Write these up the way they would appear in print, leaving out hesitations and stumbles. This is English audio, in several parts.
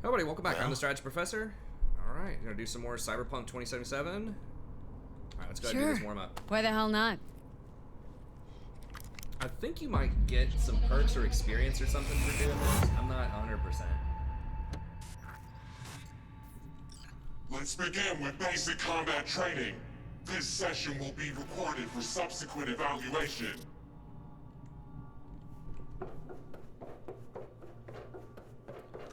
Hello, everybody. Welcome back. Well? I'm the Strategy Professor. All right, gonna do some more Cyberpunk 2077. All right, let's go ahead and do this warm up. Why the hell not? I think you might get some perks or experience or something for doing this. I'm not 100%. Let's begin with basic combat training. This session will be recorded for subsequent evaluation.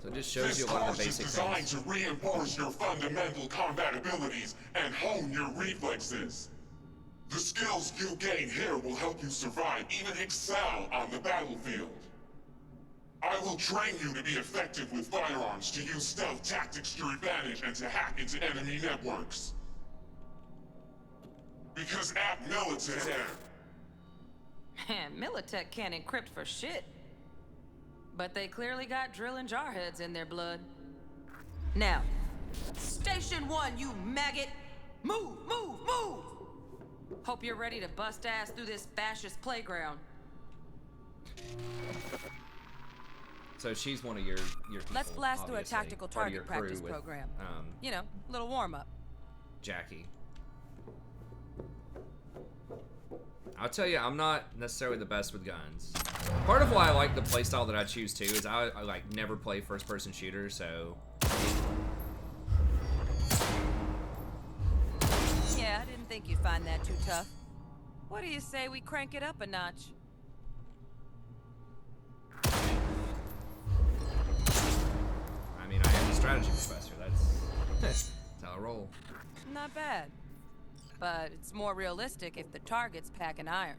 So it just shows you a lot of the basic This course is things. designed to reinforce your fundamental combat abilities and hone your reflexes. The skills you gain here will help you survive, even excel on the battlefield. I will train you to be effective with firearms, to use stealth tactics to your advantage, and to hack into enemy networks. Because at Militech... Man, Militech can't encrypt for shit. But they clearly got drill and jarheads in their blood. Now, Station 1, you maggot! Move, move, move! Hope you're ready to bust ass through this fascist playground. So she's one of your people, Let's blast through a obviously. tactical Part of your target practice crew with, program. You know, little warm-up. Jackie. I'll tell you, I'm not necessarily the best with guns. Part of why I like the playstyle that I choose too is I like never play first-person shooters, so. Yeah, I didn't think you'd find that too tough. What do you say we crank it up a notch? I mean, I am the strategy professor. That's how I roll. Not bad. But it's more realistic if the target's packing iron.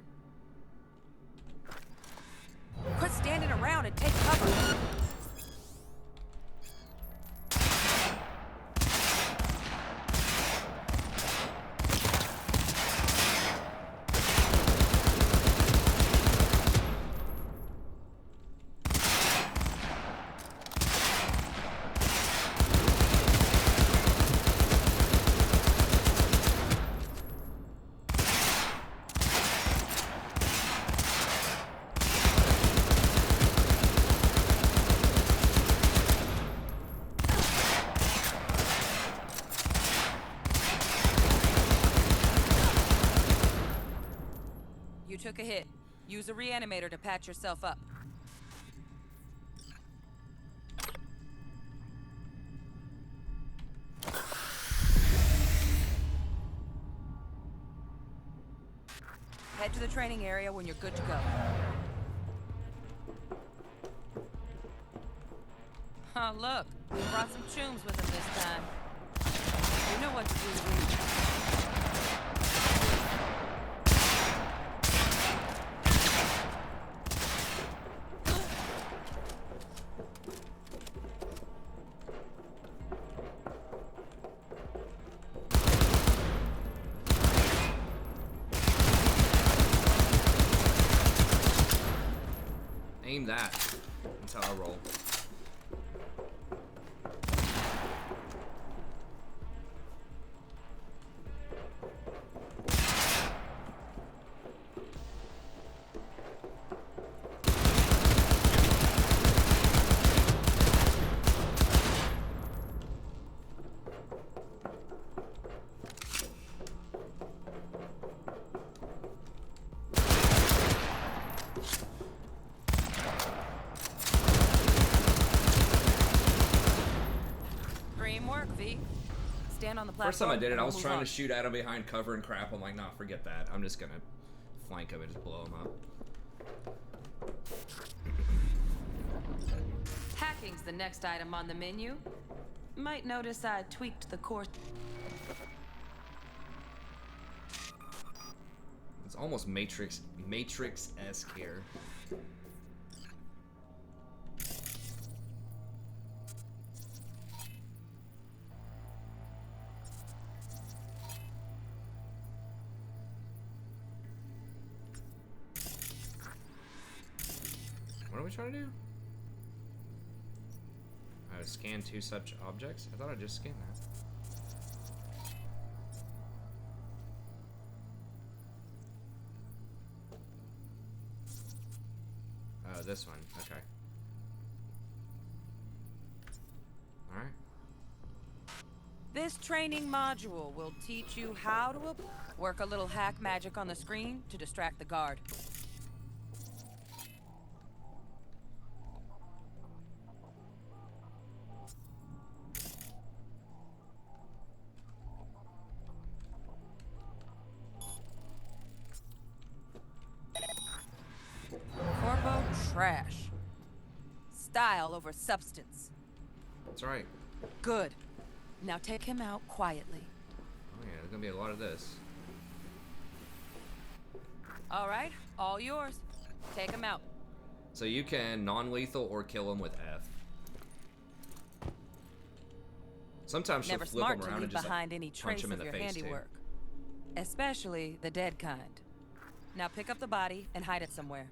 Quit standing around and take cover. You took a hit. Use a reanimator to patch yourself up. Head to the training area when you're good to go. Oh, look. We brought some chooms with him this time. You know what to do, Reed. Aim that. That's how I roll. Work, V. Stand on the platform. First time I did it, and I we'll was move trying on. to shoot at him behind cover and crap. I'm like, nah, forget that. I'm just gonna flank him and just blow him up. Hacking's the next item on the menu. Might notice I tweaked the course. It's almost Matrix-esque here. What are we trying to do? Scan two such objects? I thought I just scanned that. Oh, this one. Okay. This training module will teach you how to work a little hack magic on the screen to distract the guard. Corpo trash. Style over substance. That's right. Good. Now take him out quietly. Oh yeah, there's gonna be a lot of this. All right, all yours. Take him out. So you can non-lethal or kill him with F. Sometimes she'll Never flip smart him to around leave and just behind like, any punch trace him in of the your face too. handiwork. Especially the dead kind. Now pick up the body and hide it somewhere.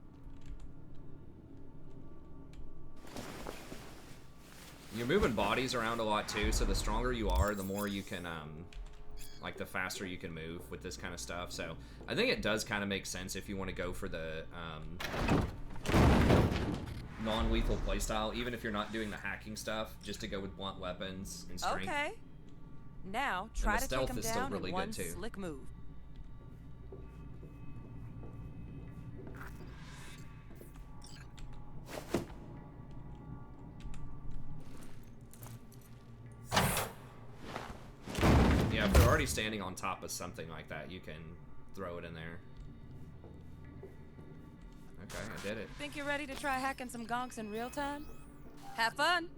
You're moving bodies around a lot too, so the stronger you are, the more you can, like the faster you can move with this kind of stuff. So I think it does kind of make sense if you want to go for the non-lethal playstyle, even if you're not doing the hacking stuff, just to go with blunt weapons and strength. Okay. Now try to take stealth him is still down really in good, one too. slick move. Yeah, if they're already standing on top of something like that, you can throw it in there. Okay, I did it. Think you're ready to try hacking some gonks in real time? Have fun!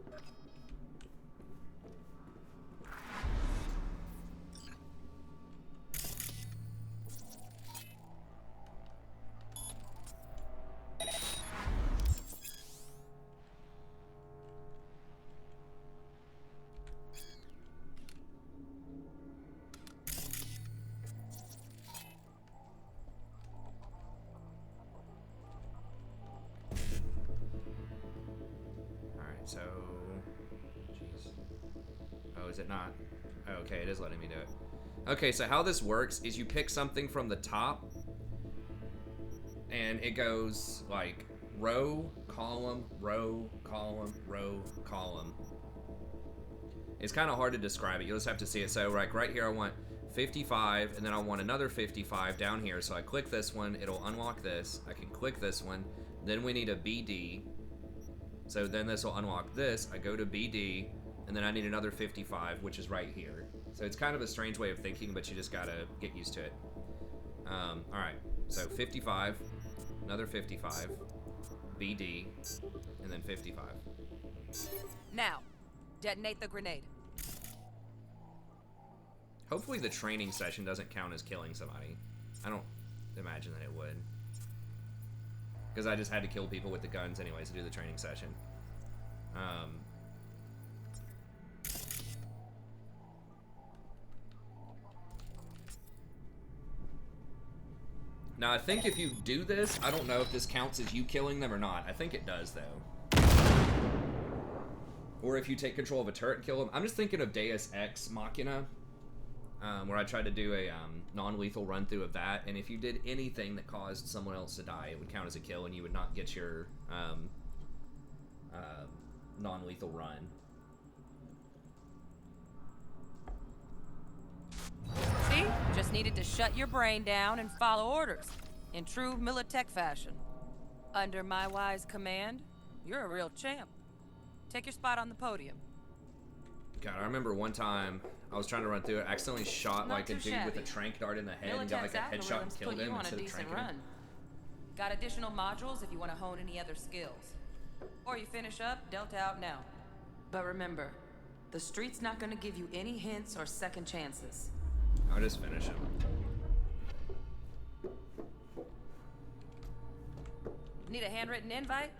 So, jeez. Oh, is it not? Oh, okay, it is letting me do it. Okay, so how this works is you pick something from the top, and it goes like row, column, row, column, row, column. It's kind of hard to describe it. You'll just have to see it. So, like right here, I want 55, and then I want another 55 down here. So I click this one, it'll unlock this. I can click this one. Then we need a BD. So then this will unlock this. I go to BD, and then I need another 55, which is right here. So it's kind of a strange way of thinking, but you just gotta get used to it. All right, so 55, another 55, BD, and then 55. Now, detonate the grenade. Hopefully the training session doesn't count as killing somebody. I don't imagine that it would. Because I just had to kill people with the guns anyways to do the training session. Now I think if you do this, I don't know if this counts as you killing them or not. I think it does though. Or if you take control of a turret and kill them. I'm just thinking of Deus Ex Machina. Where I tried to do a non-lethal run through of that, and if you did anything that caused someone else to die, it would count as a kill, and you would not get your non-lethal run. See? Just needed to shut your brain down and follow orders, in true Militech fashion. Under my wise command, you're a real champ. Take your spot on the podium. God, I remember one time I was trying to run through it, accidentally shot Not like a too dude with a shabby. trank dart in the head and got like a Militech's headshot and algorithms killed put you him on a instead of decent tranking run. him. Got additional modules if you want to hone any other skills. Or you finish up, dealt out now. But remember, the street's not gonna give you any hints or second chances. I'll just finish him. Need a handwritten invite?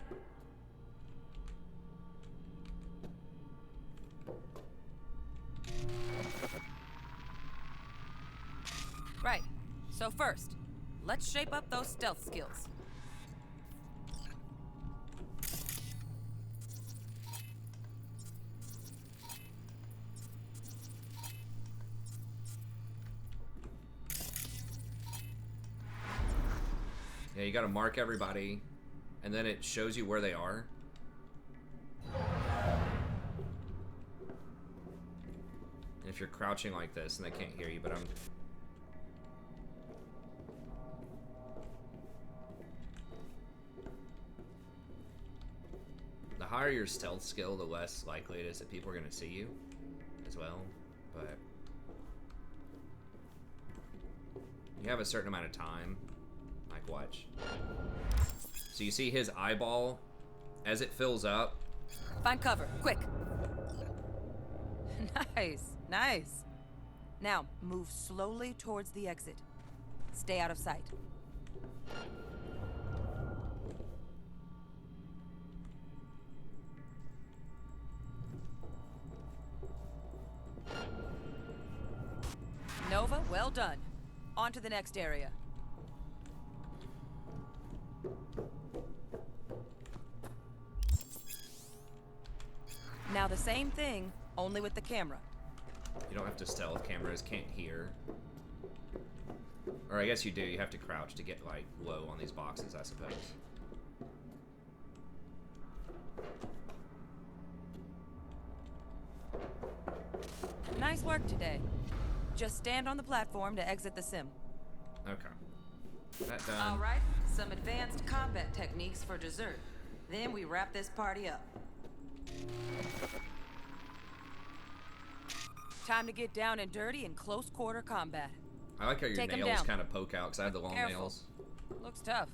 Right. So first, let's shape up those stealth skills. Yeah, you gotta mark everybody, and then it shows you where they are. And if if you're crouching like this and they can't hear you, but I'm... The higher your stealth skill, the less likely it is that people are going to see you as well, but... You have a certain amount of time. Like, watch. So you see his eyeball, as it fills up. Find cover, quick. Nice, nice. Now, move slowly towards the exit. Stay out of sight. Nova, well done. On to the next area. Now the same thing, only with the camera. You don't have to stealth, cameras can't hear. Or I guess you do, you have to crouch to get like low on these boxes, I suppose. Nice work today. Just stand on the platform to exit the sim. Okay. That done. All right, some advanced combat techniques for dessert. Then we wrap this party up. Time to get down and dirty in close quarter combat. I like how your Take 'em nails down. kind of poke out because I have the long Careful. nails. Looks tough.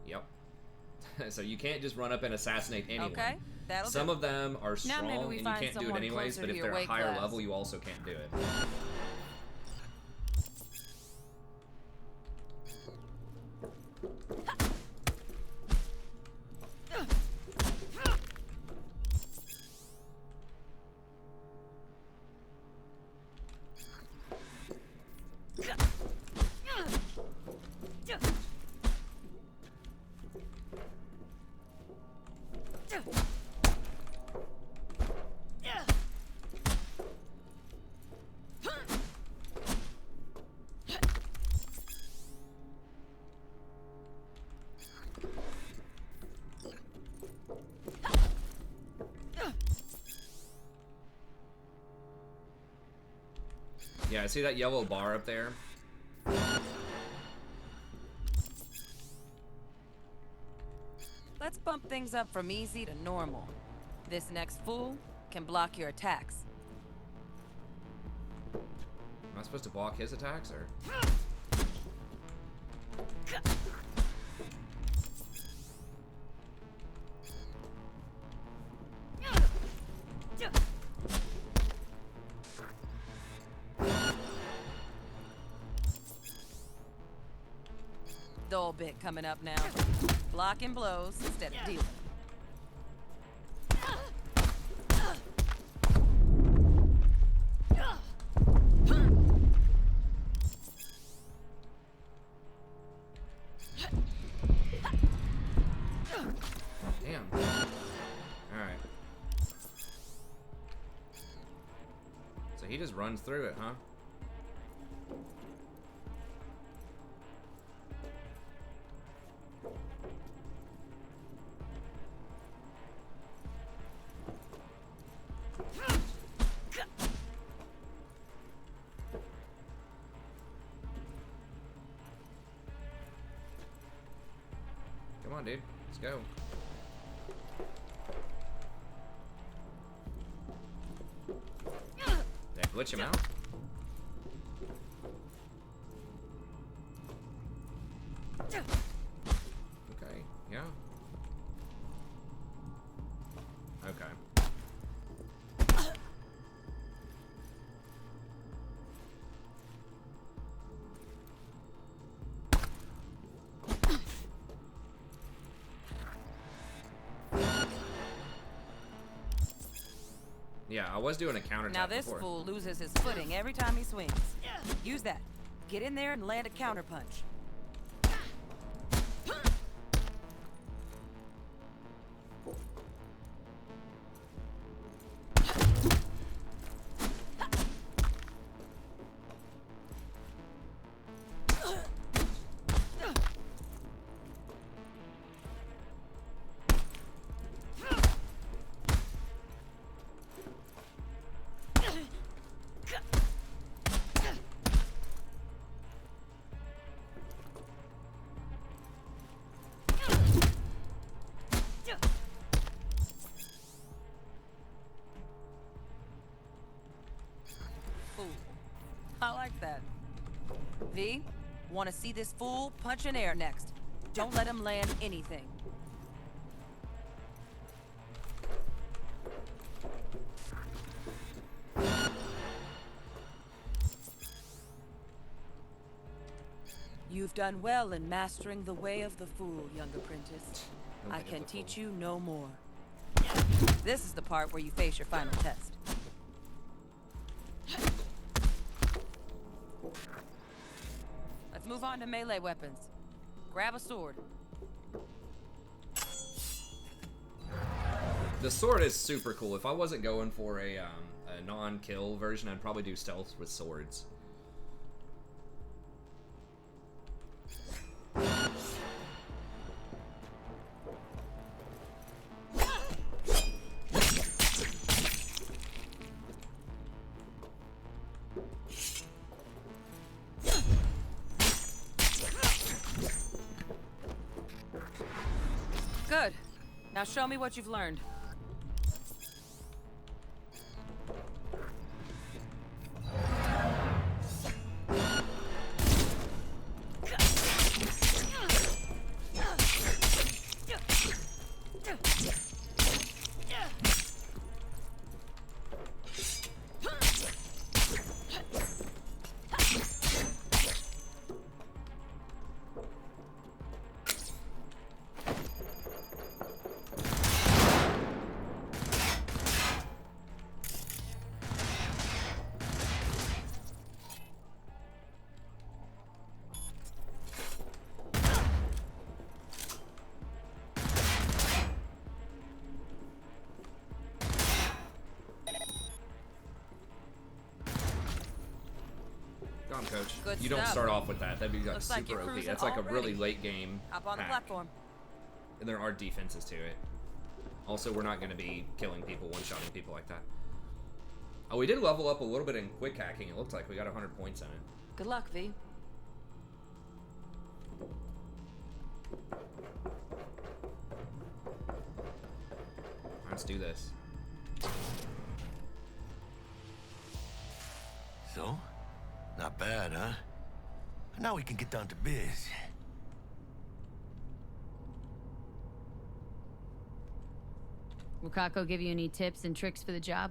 Yep. So you can't just run up and assassinate anyone. Okay, that'll Some do. of them are Now strong maybe and we you find can't do it someone anyways, closer but to if your they're a weight higher class. level, you also can't do it. Yeah, I see that yellow bar up there. Let's bump things up from easy to normal. This next fool can block your attacks. Am I supposed to block his attacks or? Dull bit coming up now. Blocking blows instead of dealing. Damn. Alright. So he just runs through it, huh? Come on, dude. Let's go. Did I glitch him out? Okay, yeah. Okay. Yeah, I was doing a counter Now tap this before. fool loses his footing every time he swings. Use that. Get in there and land a counter punch. V, want to see this fool punch in air next. Don't let him land anything. You've done well in mastering the way of the fool, young apprentice. I can teach you no more. This is the part where you face your final test. Let's move on to melee weapons. Grab a sword. The sword is super cool. If I wasn't going for a non-kill version, I'd probably do stealth with swords. Good. Now show me what you've learned. Coach. Good You don't stuff. start off with that. That'd be like Looks like super you're OP. cruising That's like a really already. late game Hop on the hack. platform. And there are defenses to it. Also, we're not going to be killing people, one-shotting people like that. Oh, we did level up a little bit in quick hacking. It looked like we got 100 points in it. Good luck, V. Let's do this. So? Not bad, huh? Now we can get down to biz. Will Kako give you any tips and tricks for the job?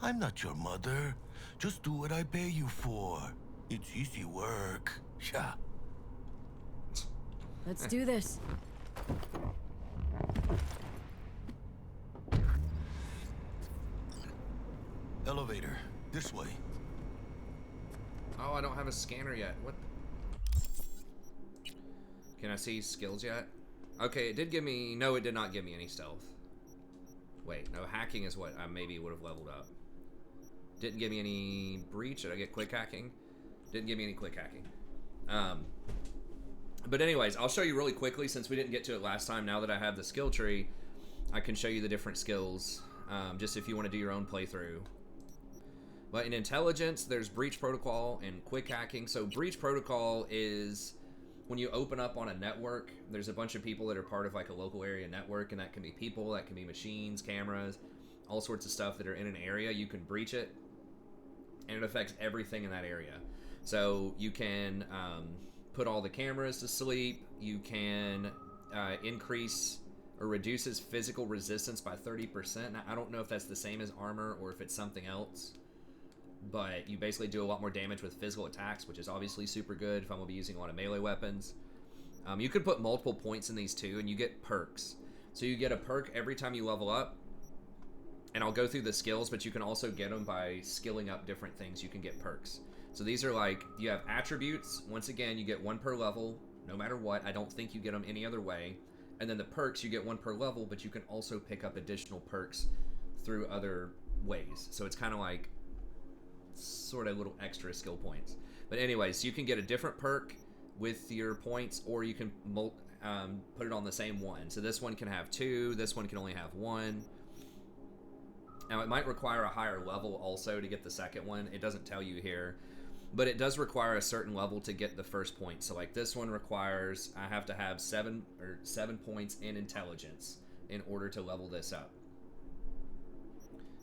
I'm not your mother. Just do what I pay you for. It's easy work. Yeah. Let's do this. Elevator. This way. Oh, I don't have a scanner yet. What? Can I see skills yet? Okay, it did give me... No, it did not give me any stealth. Wait, no, hacking is what I maybe would have leveled up. Didn't give me any breach. Did I get quick hacking? Didn't give me any quick hacking. But anyways, I'll show you really quickly since we didn't get to it last time. Now that I have the skill tree, I can show you the different skills, just if you want to do your own playthrough. But in intelligence, there's breach protocol and quick hacking. So breach protocol is when you open up on a network, there's a bunch of people that are part of like a local area network, and that can be people, that can be machines, cameras, all sorts of stuff that are in an area. You can breach it, and it affects everything in that area. So you can put all the cameras to sleep. You can increase or reduces physical resistance by 30%. Now, I don't know if that's the same as armor or if it's something else, but you basically do a lot more damage with physical attacks, which is obviously super good if I'm going to be using a lot of melee weapons. You could put multiple points in these too, and you get perks. So you get a perk every time you level up, and I'll go through the skills, but you can also get them by skilling up different things. You can get perks. So these are like, you have attributes. Once again, you get one per level, no matter what. I don't think you get them any other way. And then the perks, you get one per level, but you can also pick up additional perks through other ways. So it's kind of like sort of little extra skill points. But anyways, you can get a different perk with your points, or you can put it on the same one. So this one can have 2, this one can only have 1. Now it might require a higher level also to get the second one. It doesn't tell you here, but it does require a certain level to get the first point. So like this one requires, I have to have 7 points in intelligence in order to level this up.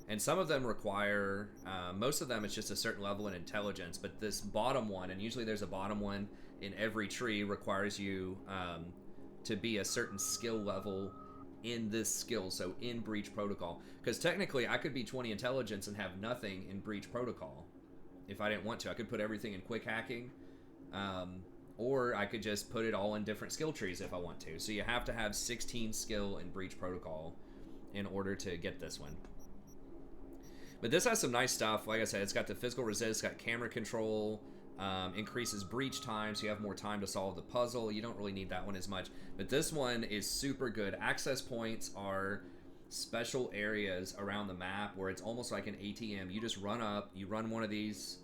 And some of them require, most of them it's just a certain level in intelligence, but this bottom one, and usually there's a bottom one in every tree, requires you to be a certain skill level in this skill, so in Breach Protocol. Because technically I could be 20 intelligence and have nothing in Breach Protocol if I didn't want to. I could put everything in quick hacking, or I could just put it all in different skill trees if I want to. So you have to have 16 skill in Breach Protocol in order to get this one. But this has some nice stuff. Like I said, it's got the physical resist, it's got camera control, increases breach time, so you have more time to solve the puzzle. You don't really need that one as much. But this one is super good. Access points are special areas around the map where it's almost like an ATM. You just run up, you run one of these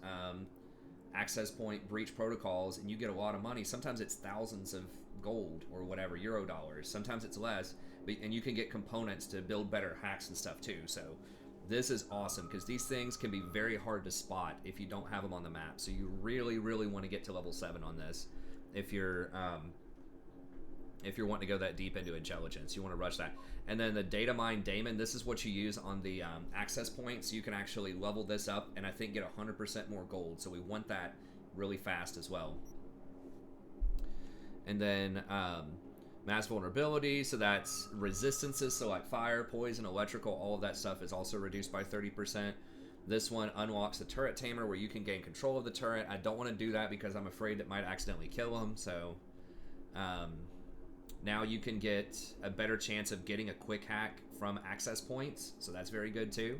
access point breach protocols, and you get a lot of money. Sometimes it's thousands of gold or whatever, euro dollars. Sometimes it's less, and you can get components to build better hacks and stuff too. So this is awesome because these things can be very hard to spot if you don't have them on the map. So you really, really want to get to level 7 on this if you're wanting to go that deep into intelligence. You want to rush that. And then the data mine daemon, this is what you use on the access points. So you can actually level this up and I think get 100% more gold. So we want that really fast as well. And then mass vulnerability, so that's resistances, so like fire, poison, electrical, all of that stuff is also reduced by 30%. This one unlocks the turret tamer where you can gain control of the turret. I don't want to do that because I'm afraid it might accidentally kill him, so now you can get a better chance of getting a quick hack from access points, so that's very good too.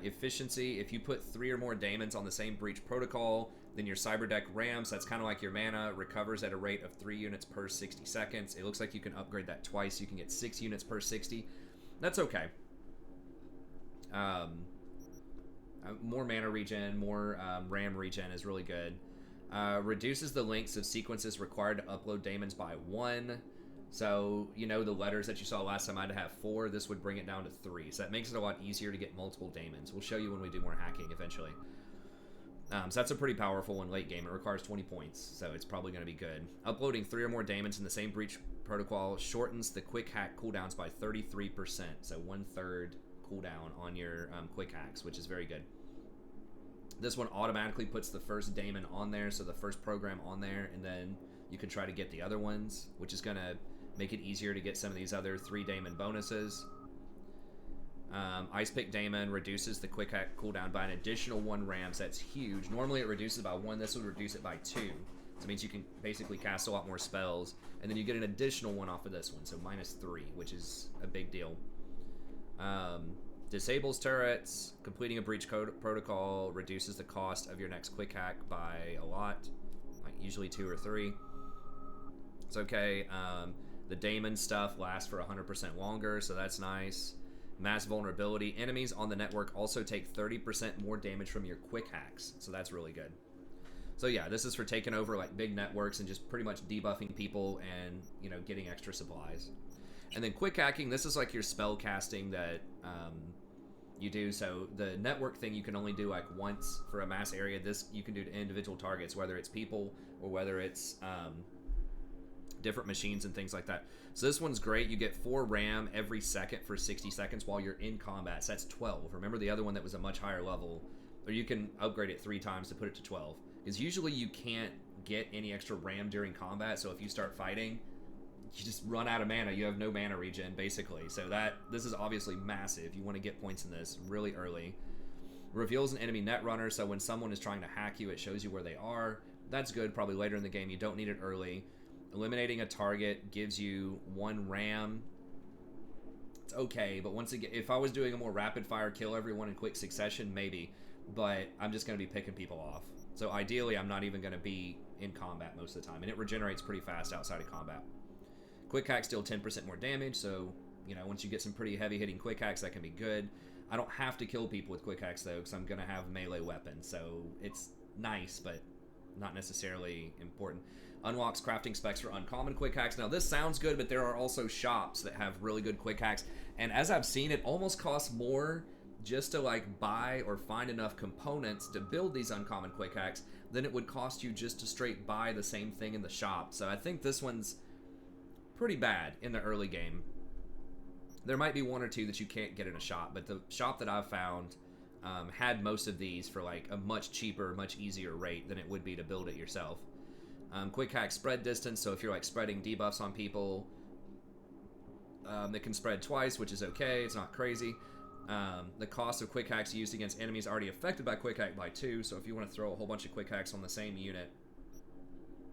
Efficiency, if you put 3 or more daemons on the same breach protocol, then your cyberdeck rams, that's kind of like your mana, recovers at a rate of 3 units per 60 seconds. It looks like you can upgrade that twice. You can get 6 units per 60. That's okay. More mana regen, more RAM regen is really good. Reduces the lengths of sequences required to upload daemons by 1. So, you know, the letters that you saw last time I had to have 4. This would bring it down to 3. So that makes it a lot easier to get multiple daemons. We'll show you when we do more hacking eventually. So that's a pretty powerful one late game. It requires 20 points, so it's probably going to be good. Uploading 3 or more daemons in the same breach protocol shortens the quick hack cooldowns by 33%. So 1/3 cooldown on your quick hacks, which is very good. This one automatically puts the first daemon on there, so the first program on there, and then you can try to get the other ones, which is going to make it easier to get some of these other 3 daemon bonuses. Ice Pick Daemon reduces the quick hack cooldown by an additional 1 ram, so that's huge. Normally it reduces by 1, this would reduce it by 2. So it means you can basically cast a lot more spells, and then you get an additional 1 off of this one, so -3, which is a big deal. Disables turrets, completing a breach protocol reduces the cost of your next quick hack by a lot, like usually 2 or 3. It's okay. The daemon stuff lasts for 100% longer, so that's nice. Mass vulnerability. Enemies on the network also take 30% more damage from your quick hacks, so that's really good. So yeah, this is for taking over like big networks and just pretty much debuffing people and, you know, getting extra supplies. And then quick hacking, this is like your spell casting that you do. So the network thing you can only do like once for a mass area. This you can do to individual targets, whether it's people or whether it's different machines and things like that. So this one's great. You get 4 RAM every second for 60 seconds while you're in combat. So that's 12. Remember the other one that was a much higher level, or you can upgrade it 3 times to put it to 12. Because usually you can't get any extra RAM during combat, so if you start fighting, you just run out of mana. You have no mana regen, basically. So this is obviously massive. You want to get points in this really early. Reveals an enemy Netrunner, so when someone is trying to hack you, it shows you where they are. That's good, probably later in the game. You don't need it early. Eliminating a target gives you 1 RAM. It's okay, but once again, if I was doing a more rapid fire, kill everyone in quick succession, maybe. But I'm just going to be picking people off. So ideally, I'm not even going to be in combat most of the time. And it regenerates pretty fast outside of combat. Quick hacks deal 10% more damage, so, you know, once you get some pretty heavy-hitting quick hacks, that can be good. I don't have to kill people with quick hacks, though, because I'm going to have melee weapons. So it's nice, but not necessarily important. Unlocks crafting specs for uncommon quick hacks. Now, this sounds good, but there are also shops that have really good quick hacks. And as I've seen, it almost costs more just to, like, buy or find enough components to build these uncommon quick hacks than it would cost you just to straight buy the same thing in the shop. So I think this one's pretty bad in the early game. There might be one or two that you can't get in a shop, but the shop that I've found had most of these for like a much cheaper, much easier rate than it would be to build it yourself. Quick hack spread distance, so if you're like spreading debuffs on people, they can spread twice, which is okay, it's not crazy. The cost of quick hacks used against enemies already affected by quick hack by 2, so if you want to throw a whole bunch of quick hacks on the same unit,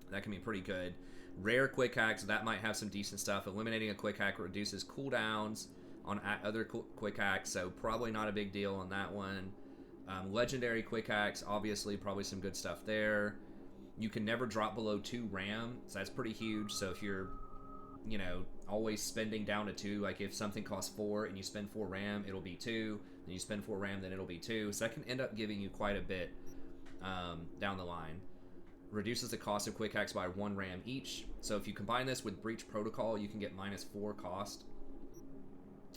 that can be pretty good. Rare quick hacks, that might have some decent stuff. Eliminating a quick hack reduces cooldowns on other quick hacks, so probably not a big deal on that one. Legendary quick hacks, obviously probably some good stuff there. You can never drop below 2 RAM, so that's pretty huge. So if you're, you know, always spending down to 2, like if something costs 4 and you spend 4 RAM, it'll be 2. Then you spend 4 RAM, then it'll be 2. So that can end up giving you quite a bit down the line. Reduces the cost of quick hacks by 1 RAM each. So if you combine this with Breach Protocol, you can get -4 cost.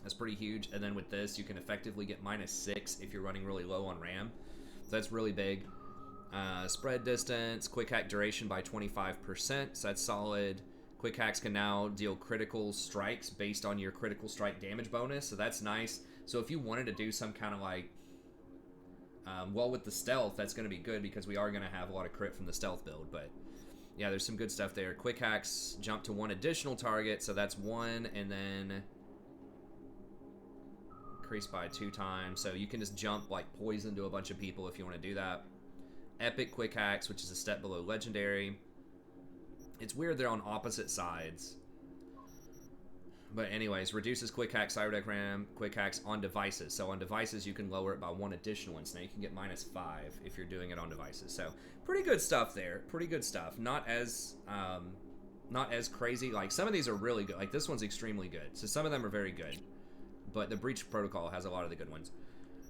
That's pretty huge. And then with this, you can effectively get -6 if you're running really low on RAM. So that's really big. Spread distance, quick hack duration by 25%. So that's solid. Quick hacks can now deal critical strikes based on your critical strike damage bonus. So that's nice. So if you wanted to do some kind of like well, with the stealth, that's going to be good because we are going to have a lot of crit from the stealth build. But yeah, there's some good stuff there. Quick hacks jump to 1 additional target, so that's 1, and then increase by 2 times. So you can just jump like poison to a bunch of people if you want to do that. Epic quick hacks, which is a step below legendary. It's weird they're on opposite sides. But anyways, reduces quick hack cyberdeck RAM, quick hacks on devices. So on devices, you can lower it by 1 additional one. So now you can get -5 if you're doing it on devices. So pretty good stuff there. Pretty good stuff. Not as crazy. Like some of these are really good. Like this one's extremely good. So some of them are very good. But the Breach Protocol has a lot of the good ones.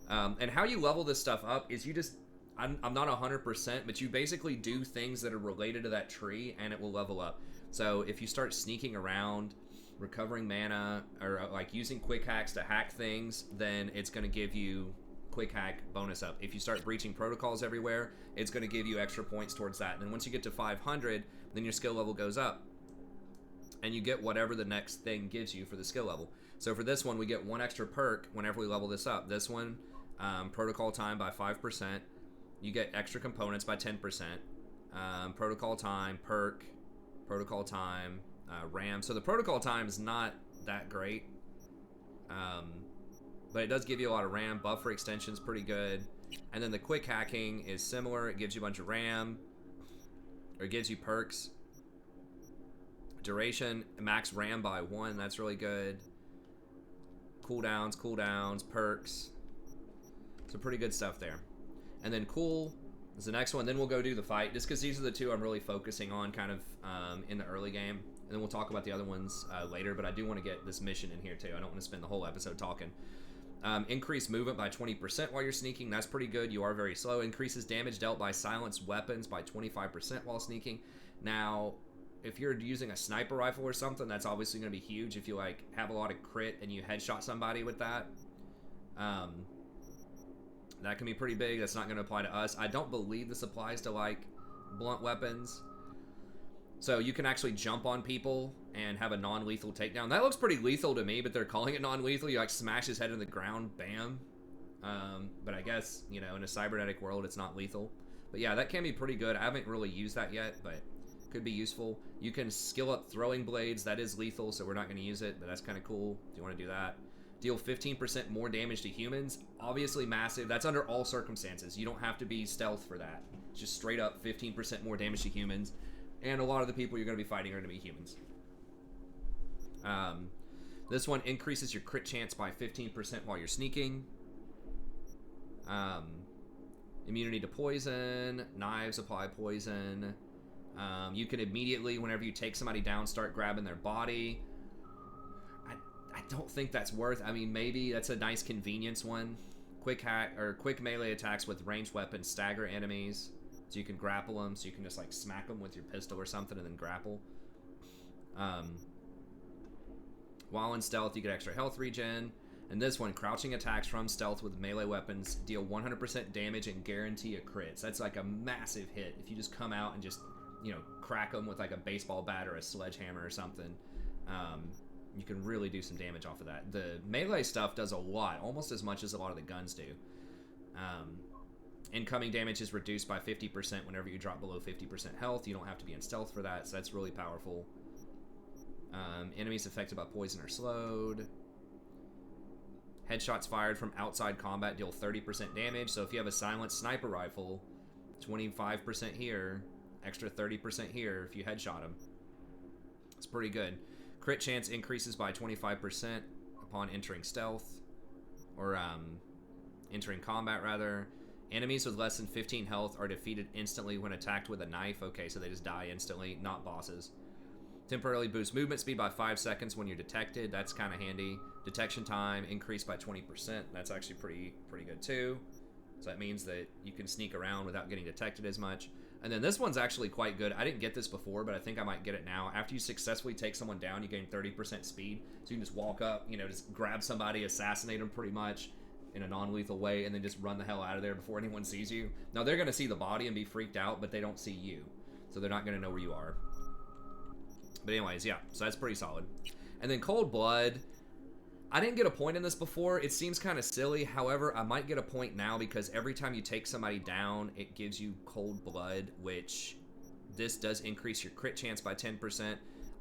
And how you level this stuff up is you just... I'm not 100%, but you basically do things that are related to that tree, and it will level up. So if you start sneaking around, recovering mana, or like using quick hacks to hack things, then it's going to give you quick hack bonus up. If you start breaching protocols everywhere, it's going to give you extra points towards that. And then once you get to 500, then your skill level goes up, and you get whatever the next thing gives you for the skill level. So for this one, we get 1 extra perk whenever we level this up. This one, protocol time by 5%. You get extra components by 10%. Protocol time, perk, protocol time, RAM. So the protocol time is not that great. But it does give you a lot of RAM. Buffer extension's pretty good. And then the quick hacking is similar. It gives you a bunch of RAM. Or it gives you perks. Duration, max RAM by 1. That's really good. Cooldowns, perks. So pretty good stuff there. And then cool is the next one. Then we'll go do the fight, just because these are the 2 I'm really focusing on kind of in the early game. And then we'll talk about the other ones later, but I do want to get this mission in here too. I don't want to spend the whole episode talking. Increase movement by 20% while you're sneaking. That's pretty good. You are very slow. Increases damage dealt by silenced weapons by 25% while sneaking. Now, if you're using a sniper rifle or something, that's obviously going to be huge if you like have a lot of crit and you headshot somebody with that. That can be pretty big. That's not going to apply to us. I don't believe this applies to like blunt weapons. So you can actually jump on people and have a non-lethal takedown. That looks pretty lethal to me, but they're calling it non-lethal. You like smash his head in the ground, bam. But I guess, you know, in a cybernetic world, it's not lethal. But yeah, that can be pretty good. I haven't really used that yet, but could be useful. You can skill up throwing blades. That is lethal, so we're not going to use it, but that's kind of cool if you want to do that. Deal 15% more damage to humans. Obviously massive. That's under all circumstances. You don't have to be stealth for that. Just straight up 15% more damage to humans. And a lot of the people you're going to be fighting are going to be humans. This one increases your crit chance by 15% while you're sneaking. Immunity to poison. Knives apply poison. You can immediately, whenever you take somebody down, start grabbing their body. I don't think that's worth... I mean, maybe that's a nice convenience one. Quick hack or quick melee attacks with ranged weapons stagger enemies. So you can grapple them, so you can just like smack them with your pistol or something and then grapple. While in stealth, you get extra health regen. And this one, crouching attacks from stealth with melee weapons deal 100% damage and guarantee a crit. So that's like a massive hit. If you just come out and just, you know, crack them with like a baseball bat or a sledgehammer or something, You can really do some damage off of that. The melee stuff does a lot, almost as much as a lot of the guns do. Incoming damage is reduced by 50% whenever you drop below 50% health. You don't have to be in stealth for that, so that's really powerful. Enemies affected by poison are slowed. Headshots fired from outside combat deal 30% damage. So if you have a silenced sniper rifle, 25% here, extra 30% here if you headshot them. It's pretty good. Crit chance increases by 25% upon entering stealth, or entering combat rather. Enemies with less than 15 health are defeated instantly when attacked with a knife. Okay, so they just die instantly, not bosses. Temporarily boosts movement speed by 5 seconds when you're detected. That's kind of handy. Detection time increased by 20%. That's actually pretty good too. So that means that you can sneak around without getting detected as much. And then this one's actually quite good. I didn't get this before, but I think I might get it now. After you successfully take someone down, you gain 30% speed. So you can just walk up, you know, just grab somebody, assassinate them pretty much in a non-lethal way, and then just run the hell out of there before anyone sees you. Now, they're going to see the body and be freaked out, but they don't see you. So they're not going to know where you are. But anyways, yeah, so that's pretty solid. And then Cold Blood, I didn't get a point in this before. It seems kind of silly. However, I might get a point now because every time you take somebody down, it gives you Cold Blood, which this does increase your crit chance by 10%,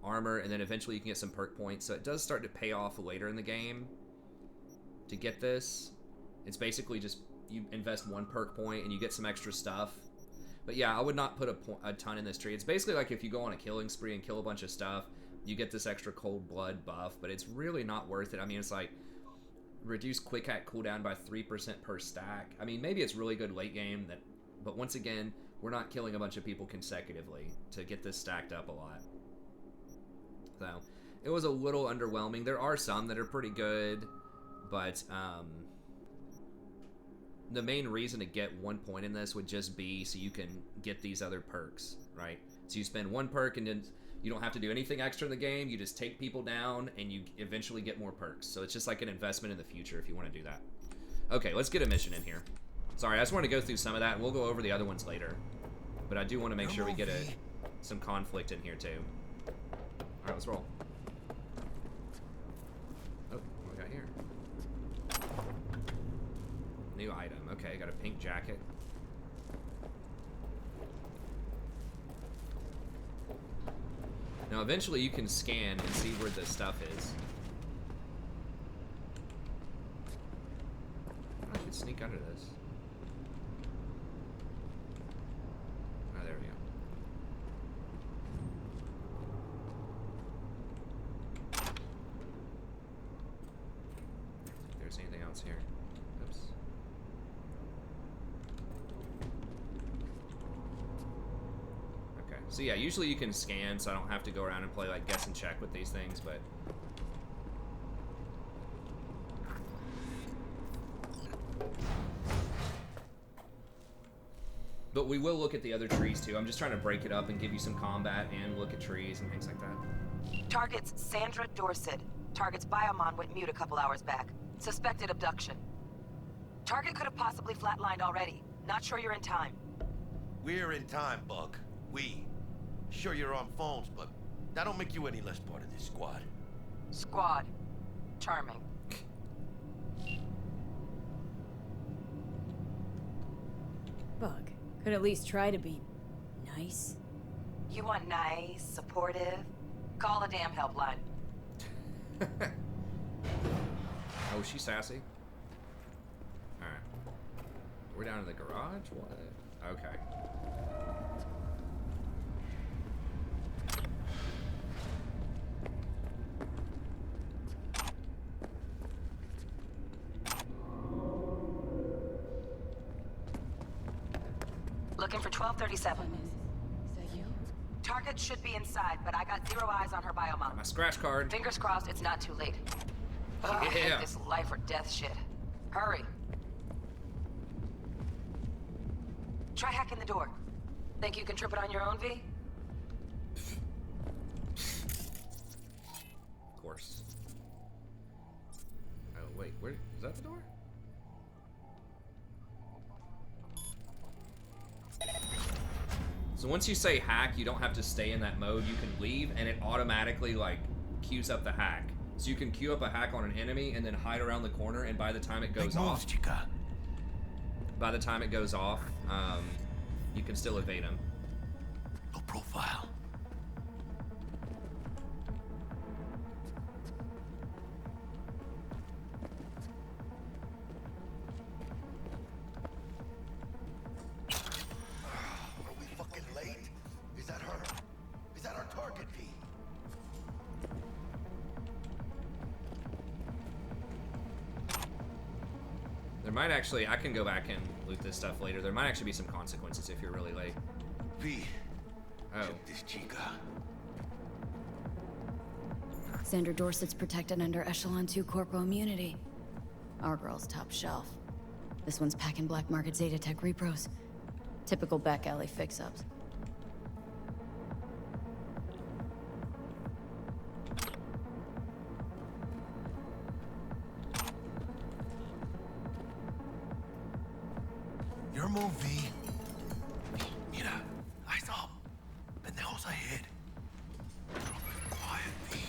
armor, and then eventually you can get some perk points. So it does start to pay off later in the game to get this. It's basically just you invest 1 perk point and you get some extra stuff. But yeah, I would not put a ton in this tree. It's basically like if you go on a killing spree and kill a bunch of stuff, you get this extra Cold Blood buff, but it's really not worth it. I mean, it's like reduce quick hack cooldown by 3% per stack. I mean, maybe it's really good late game, but once again, we're not killing a bunch of people consecutively to get this stacked up a lot. So it was a little underwhelming. There are some that are pretty good, but the main reason to get 1 point in this would just be so you can get these other perks, right? So you spend 1 perk and then you don't have to do anything extra in the game. You just take people down and you eventually get more perks. So it's just like an investment in the future if you want to do that. Okay, let's get a mission in here. Sorry, I just want to go through some of that, and we'll go over the other ones later. But I do want to make sure we get some conflict in here too. Alright, let's roll. Oh, what do we got here? New item. Okay, got a pink jacket. Now, eventually you can scan and see where the stuff is. I can sneak under this. Oh, there we go. If there's anything else here. Oops. So yeah, usually you can scan, so I don't have to go around and play like guess and check with these things, but we will look at the other trees too. I'm just trying to break it up and give you some combat and look at trees and things like that. Target's Sandra Dorset. Target's biomon went mute a couple hours back. Suspected abduction. Target could have possibly flatlined already. Not sure you're in time. We're in time, Bug. Sure, you're on phones, but that don't make you any less part of this squad. Squad. Charming. Bug, could at least try to be nice. You want nice, supportive? Call a damn helpline. Oh, she's sassy. Alright. We're down in the garage? What? Okay. Looking for 1237. Is that you? Target should be inside, but I got 0 eyes on her biomon. My scratch card. Fingers crossed it's not too late. Ugh, I hate Yeah. this life or death shit. Hurry. Try hacking the door. Think you can trip it on your own, V? Of course. Oh, wait. Where? Is that the door? So once you say hack, you don't have to stay in that mode. You can leave, and it automatically, like, queues up the hack. So you can queue up a hack on an enemy and then hide around the corner, and by the time it goes off, Chica. you can still evade him. No profile. Are we fucking late? Is that her? Is that our target, V? There might actually, I can go back and loot this stuff later. There might actually be some consequences if you're really late. V. Oh. Check this chica. Xander Dorset's protected under Echelon 2 Corpo immunity. Our girl's top shelf. This one's packing black market Zetatech repros. Typical back alley fix-ups. Your move, V. Mira, eyes up. Pendejos ahead. Quiet, V.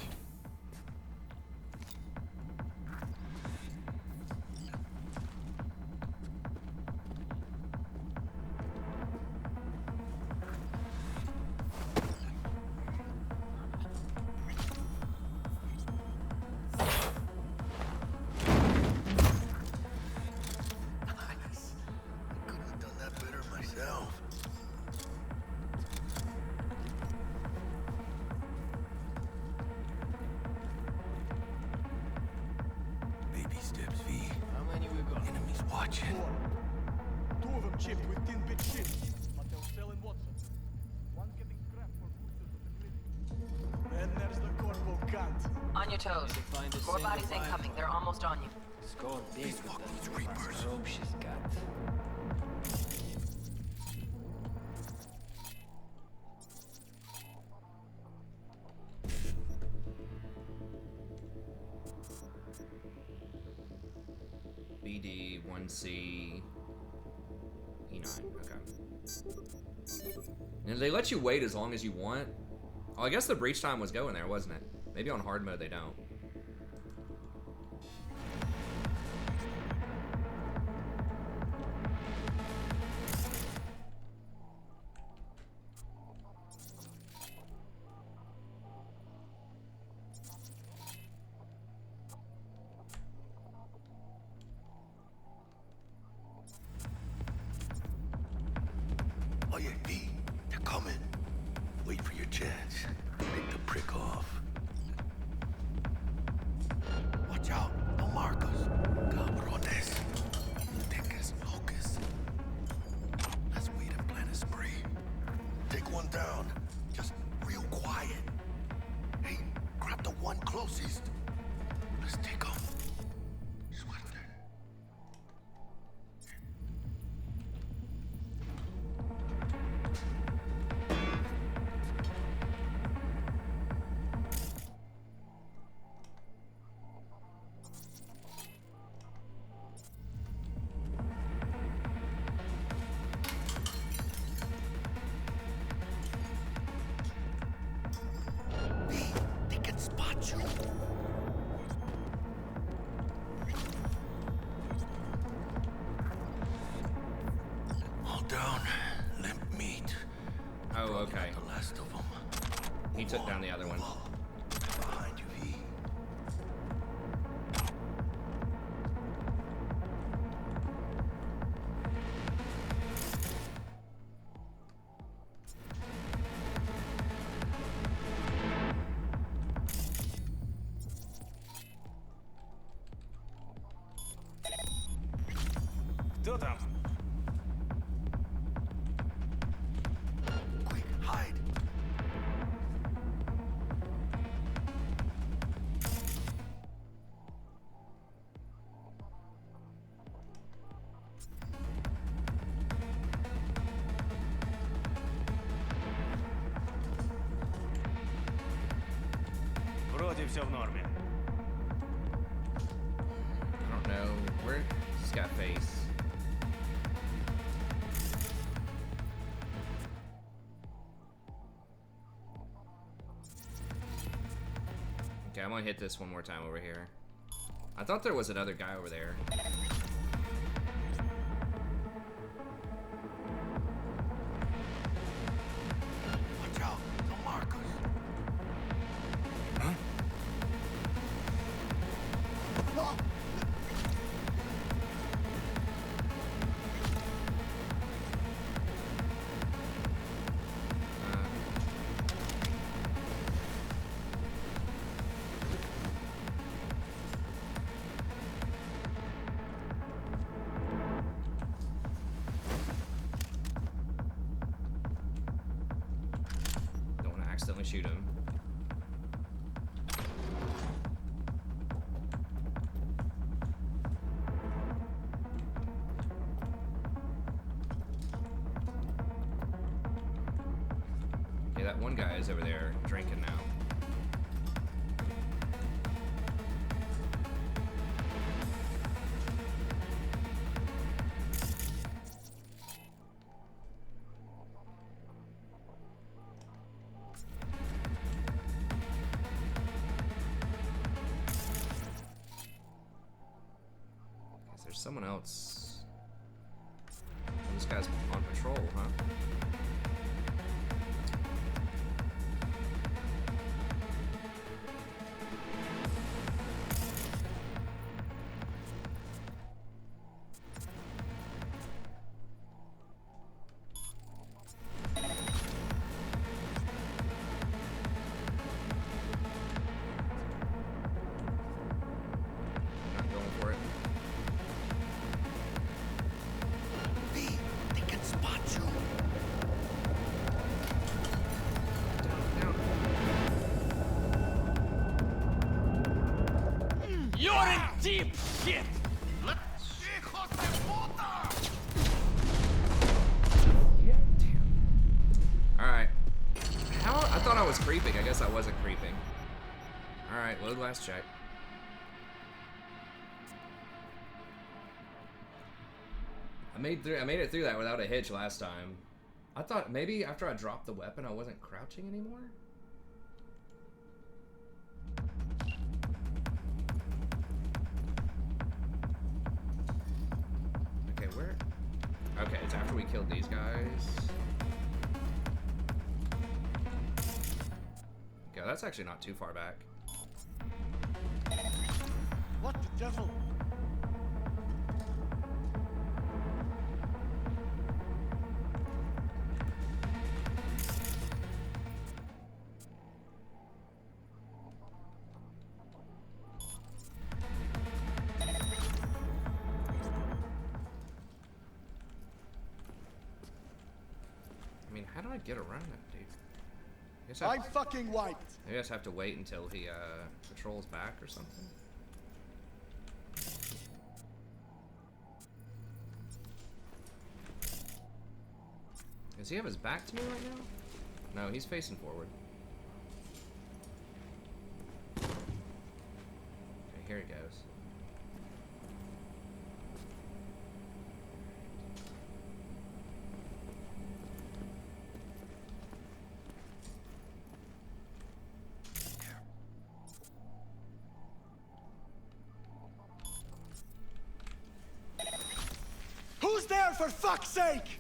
Nice. I couldn't have done that better myself. Baby steps, V. How many we got? Enemies watching. 2 of them chipped with 10-bit shit, but they'll sell in Watson. One's getting scrapped for boosters of the clinic. And there's the Corpo cunt. On your toes. Find a More single bodies vial. incoming. They're almost on you. Score big These with fucking that Reapers. robe she's got. BD 1C E9. Okay. And they let you wait as long as you want. Oh, I guess the breach time was going there, wasn't it? Maybe on hard mode they don't. Oh yeah, V. They're coming. Wait for your chance. Take the prick off. Watch out. Don't mark us. Cabrones. Ticus locus. Let's wait and plan a spree. Take one down. Just real quiet. Hey, grab the one closest. Let's take him. Suerte. They can spot you. Hold down. Limp meat. Oh, okay. The last of them. He took down the other one. Behind you, V. Кто там? Quick, hide. Вроде все в норме. I don't know. Where? He's got face. Okay, I'm gonna hit this one more time over here. I thought there was another guy over there. Watch out, they'll mark us. Huh? Don't want to accidentally shoot him. Yeah, that one guy is over there drinking now. Guess there's someone else. Oh, this guy's on patrol, huh? Not going for it. B, they can spot you. Down, down. You're in deep shit! Hijos de puta! Alright. How? I thought I was creeping. I guess I wasn't creeping. Alright, load last check. I made it through that without a hitch last time. I thought maybe after I dropped the weapon I wasn't crouching anymore? Okay, where? Okay, it's after we killed these guys. Okay, that's actually not too far back. What the devil? I mean, how do I get around that dude? I guess I'm fucking wiped. maybe I just have to wait until he patrols back or something. Does he have his back to me right now? No, he's facing forward. Okay, here he goes. Who's there for fuck's sake?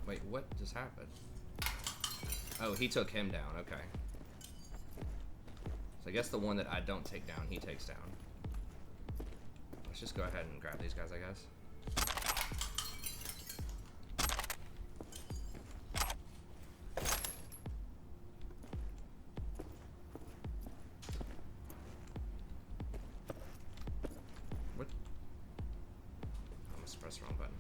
Wait, what just happened? Oh, he took him down, okay. So I guess the one that I don't take down, he takes down. Let's just go ahead and grab these guys, I guess. What? I must press the wrong button.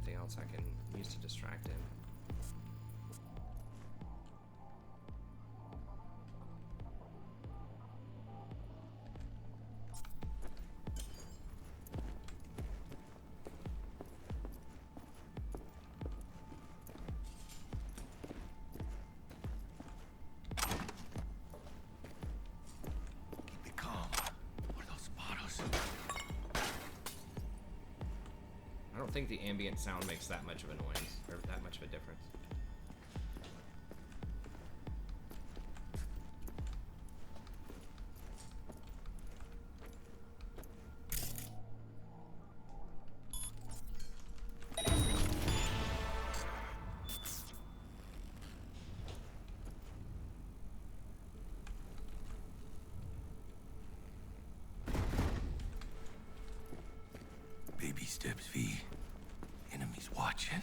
anything else I can use to distract him. I don't think the ambient sound makes that much of a noise, or that much of a difference. Baby steps, V. Enemies watching.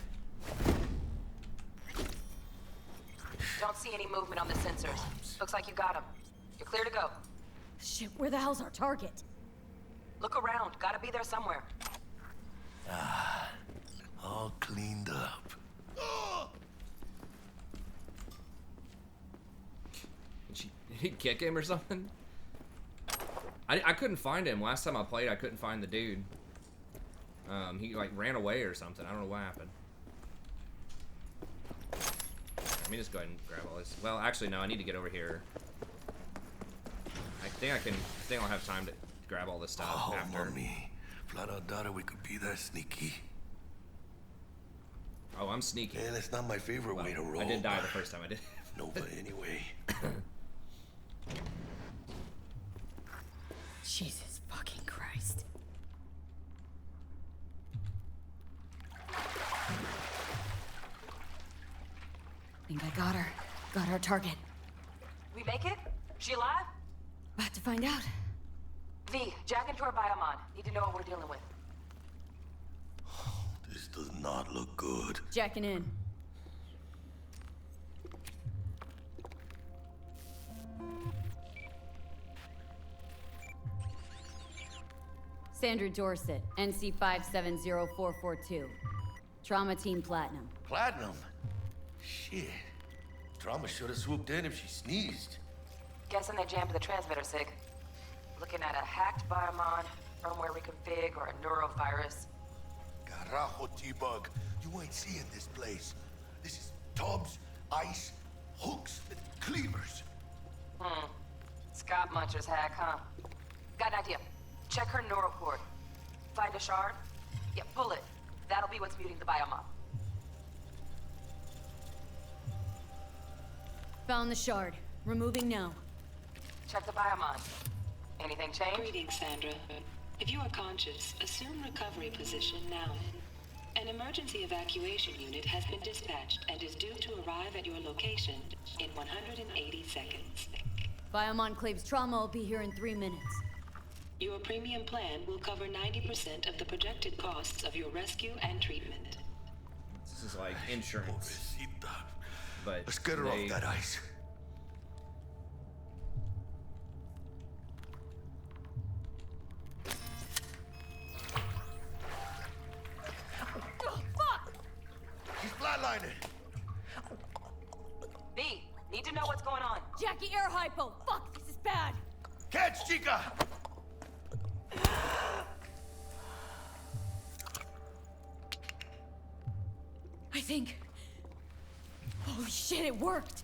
Don't see any movement on the sensors. Looks like you got them. You're clear to go. Shit, where the hell's our target? Look around. Gotta be there somewhere. All cleaned up. Did he kick him or something? I couldn't find him. Last time I played, I couldn't find the dude. He like ran away or something. I don't know what happened. Let me just go ahead and grab all this. Well, actually, no. I need to get over here. I think I'll have time to grab all this stuff after. Mommy. Flat out doubted we could be that sneaky. Oh, I'm sneaky. And it's not my favorite way to roll. I did die the first time I did. Nova anyway. Jesus fucking Christ. Think I got her. Got our target. We make it? She alive? About to find out. V, jack into her biomon. Need to know what we're dealing with. This does not look good. Jacking in. Sandra Dorset, NC 570442. Trauma Team Platinum. Platinum? Shit. Trauma should have swooped in if she sneezed. Guessing they jammed the transmitter, Sig. Looking at a hacked biomon, firmware reconfig, or a neurovirus. Carajo, T-Bug. You ain't seeing this place. This is tubs, ice, hooks, and cleavers. Scott Muncher's hack, huh? Got an idea. Check her neuroport. Find a shard? Yeah, pull it. That'll be what's muting the biomon. Found the shard. Removing now. Check the biomon. Anything change? Greetings, Sandra. If you are conscious, assume recovery position now. An emergency evacuation unit has been dispatched and is due to arrive at your location in 180 seconds. Biomon claims trauma will be here in 3 minutes. Your premium plan will cover 90% of the projected costs of your rescue and treatment. This is like insurance. Pobrecita. But Let's get her off that ice. She's flatlining. V, need to know what's going on. Jackie, air hypo! Fuck, this is bad! Catch, chica! I think... Holy shit, it worked!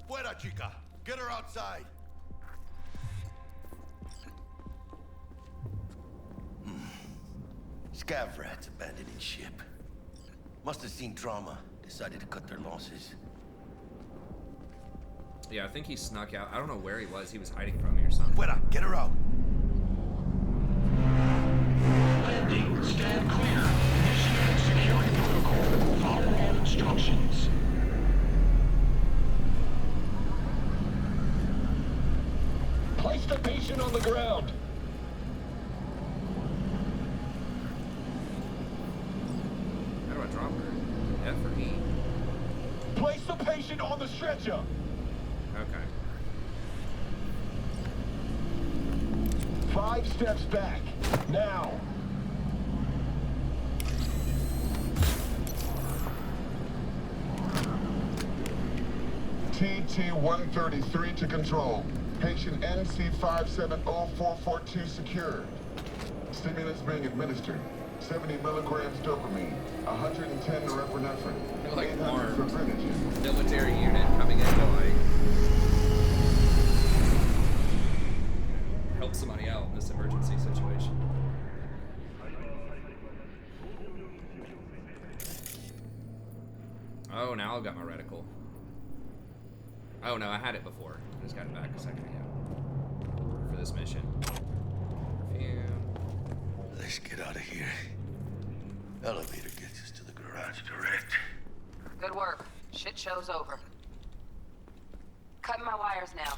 Fuera, chica. Get her outside. Scav rats abandoning ship. Must have seen trauma. Decided to cut their losses. Yeah, I think he snuck out. I don't know where he was. He was hiding from me or something. Fuera, get her out. Landing. Stand clear. Initiate security protocol. Follow all instructions. Place the patient on the ground. How do I drop her? F or E? Place the patient on the stretcher. Okay. 5 steps back. Now. TT-133 to control. Patient NC570442 secured. Stimulants being administered. 70 milligrams dopamine, 110 norepinephrine, They're like 800 armed. fibrinogen. Military unit coming in to like help somebody out in this emergency situation. Oh, now I've got my reticle. Oh no, I had it before. I just got it back a second ago. For this mission. Perfume. Let's get out of here. Elevator gets us to the garage direct. Good work. Shit show's over. Cutting my wires now.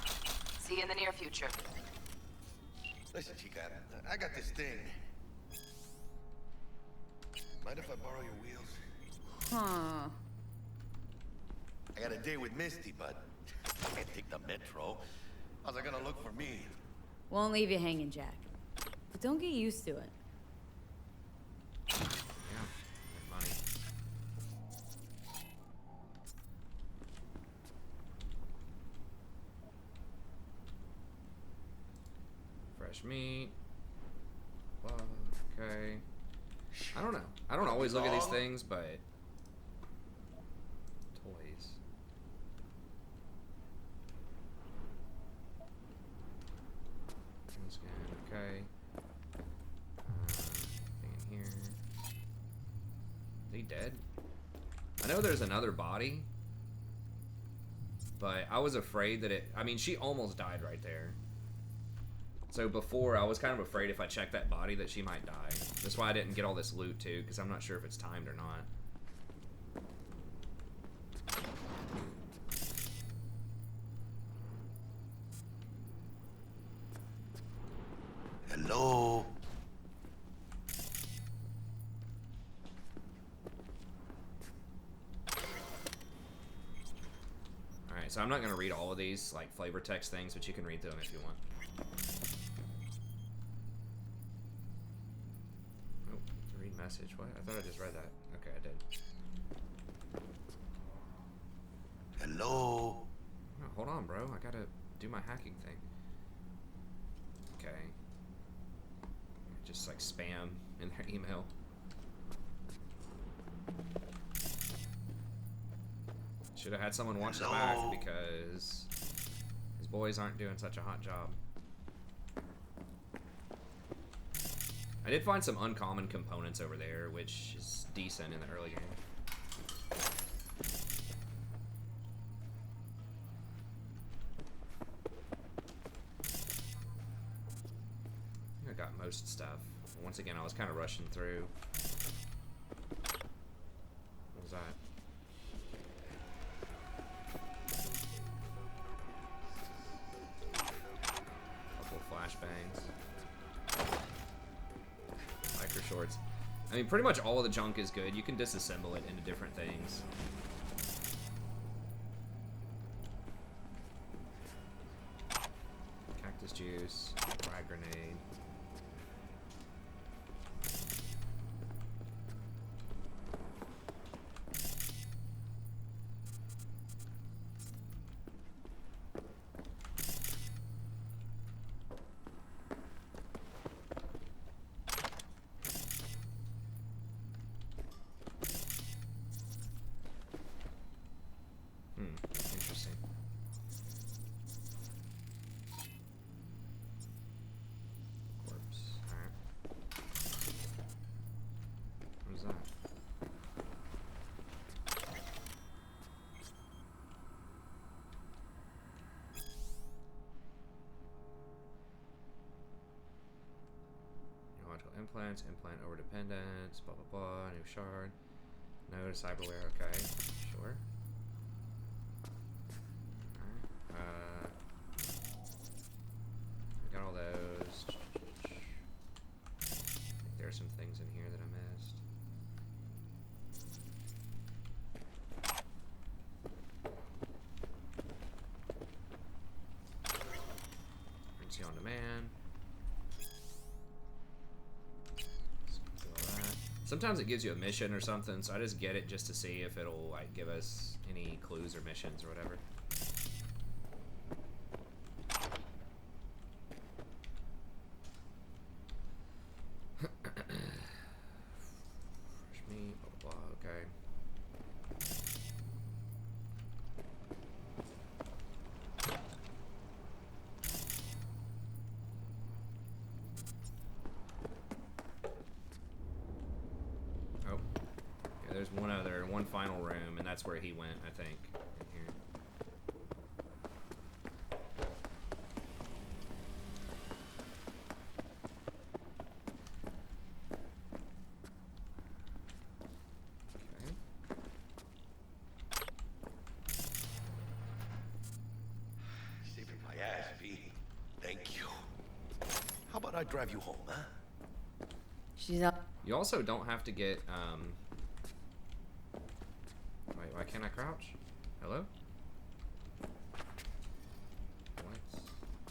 See you in the near future. Listen, Chica, I got this thing. Mind if I borrow your wheels? Huh. I got a date with Misty, but I can't take the metro. How's it gonna look for me? Won't leave you hanging, Jack. But don't get used to it. Yeah, money. Fresh meat. Well, okay. I don't know. I don't always look at these things, but toys. That's good. Okay. Thing in here. Is he dead? I know there's another body, but I was afraid that it. I mean, she almost died right there. So before, I was kind of afraid if I checked that body that she might die. That's why I didn't get all this loot too, because I'm not sure if it's timed or not. Hello? Alright, so I'm not going to read all of these, like, flavor text things, but you can read through them if you want. Oh, to read message. What? I thought I just read that. Okay, I did. Hello? Oh, hold on, bro. I gotta do my hacking thing. Okay. Just, like, spam in their email. Should have had someone watch the back because his boys aren't doing such a hot job. I did find some uncommon components over there, which is decent in the early game. I think I got most stuff. Once again, I was kind of rushing through. What was that? Flashbangs. Micro shorts. I mean, pretty much all of the junk is good. You can disassemble it into different things. Cactus juice. Frag grenade. Interesting. Corpse. Alright. What is that? Neurological implants, implant over dependence, blah blah blah, new shard. No to cyberware, okay. Sure. I got all those. I think there are some things in here that I missed. Emergency on demand. Do all that. Sometimes it gives you a mission or something, so I just get it just to see if it'll like give us any clues or missions or whatever. There's one final room, and that's where he went, I think. In here. Okay. Saving my ass, V. Thank you. How about I drive you home, huh? She's up. You also don't have to get, Wait, why can't I crouch? Hello?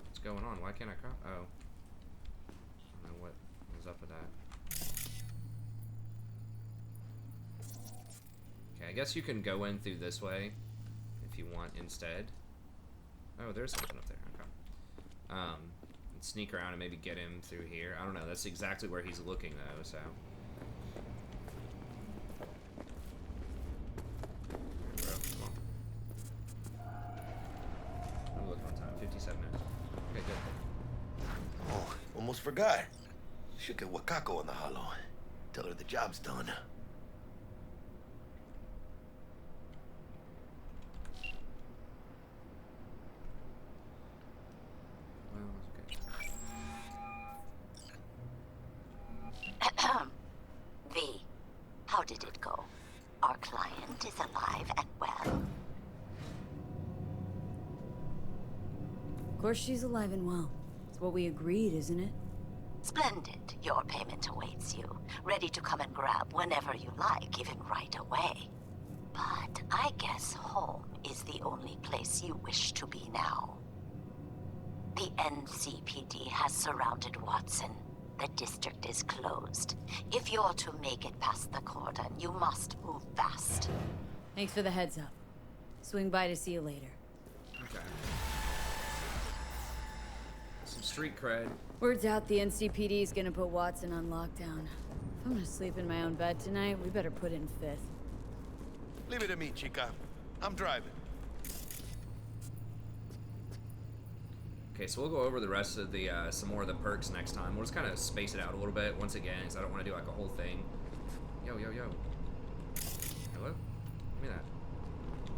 What's going on? Why can't I crouch? Oh. I don't know what was up with that. Okay, I guess you can go in through this way if you want instead. Oh, there's something up there. Okay. And sneak around and maybe get him through here. I don't know. That's exactly where he's looking, though, so... Okay, good. Oh, almost forgot. Should get Wakako on the holo. Tell her the job's done. Well, okay. V, how did it go? Our client is alive and well. Of course she's alive and well. It's what we agreed, isn't it? Splendid. Your payment awaits you. Ready to come and grab whenever you like, even right away. But I guess home is the only place you wish to be now. The NCPD has surrounded Watson. The district is closed. If you're to make it past the cordon, you must move fast. Thanks for the heads up. Swing by to see you later. Okay. Some street cred. Word's out the NCPD is gonna put Watson on lockdown. If I'm gonna sleep in my own bed tonight, we better put in fifth. Leave it to me, chica. I'm driving. Okay, so we'll go over the rest of the, some more of the perks next time. We'll just kind of space it out a little bit once again, because I don't want to do like a whole thing. Yo, yo, yo. Hello? Give me that.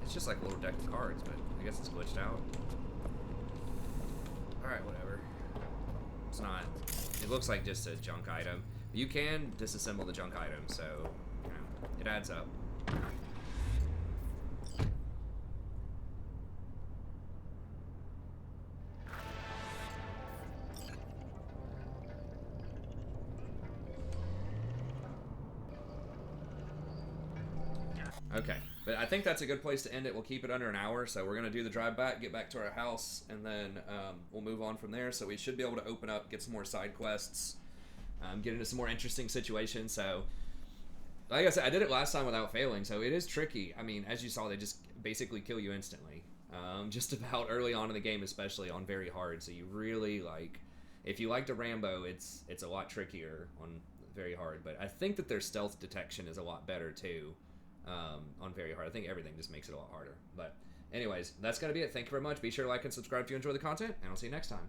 It's just like a little deck of cards, but I guess it's glitched out. Alright, whatever. It's not... It looks like just a junk item. You can disassemble the junk item, so, you know, it adds up. Okay, but I think that's a good place to end it. We'll keep it under an hour, so we're going to do the drive back, get back to our house, and then we'll move on from there. So we should be able to open up, get some more side quests, get into some more interesting situations. So, like I said, I did it last time without failing, so it is tricky. I mean, as you saw, they just basically kill you instantly. Just about early on in the game, especially on very hard. So you really, like, if you liked a Rambo, it's a lot trickier on very hard. But I think that their stealth detection is a lot better, too. On very hard. I think everything just makes it a lot harder. But anyways, that's going to be it. Thank you very much. Be sure to like and subscribe if you enjoy the content, and I'll see you next time.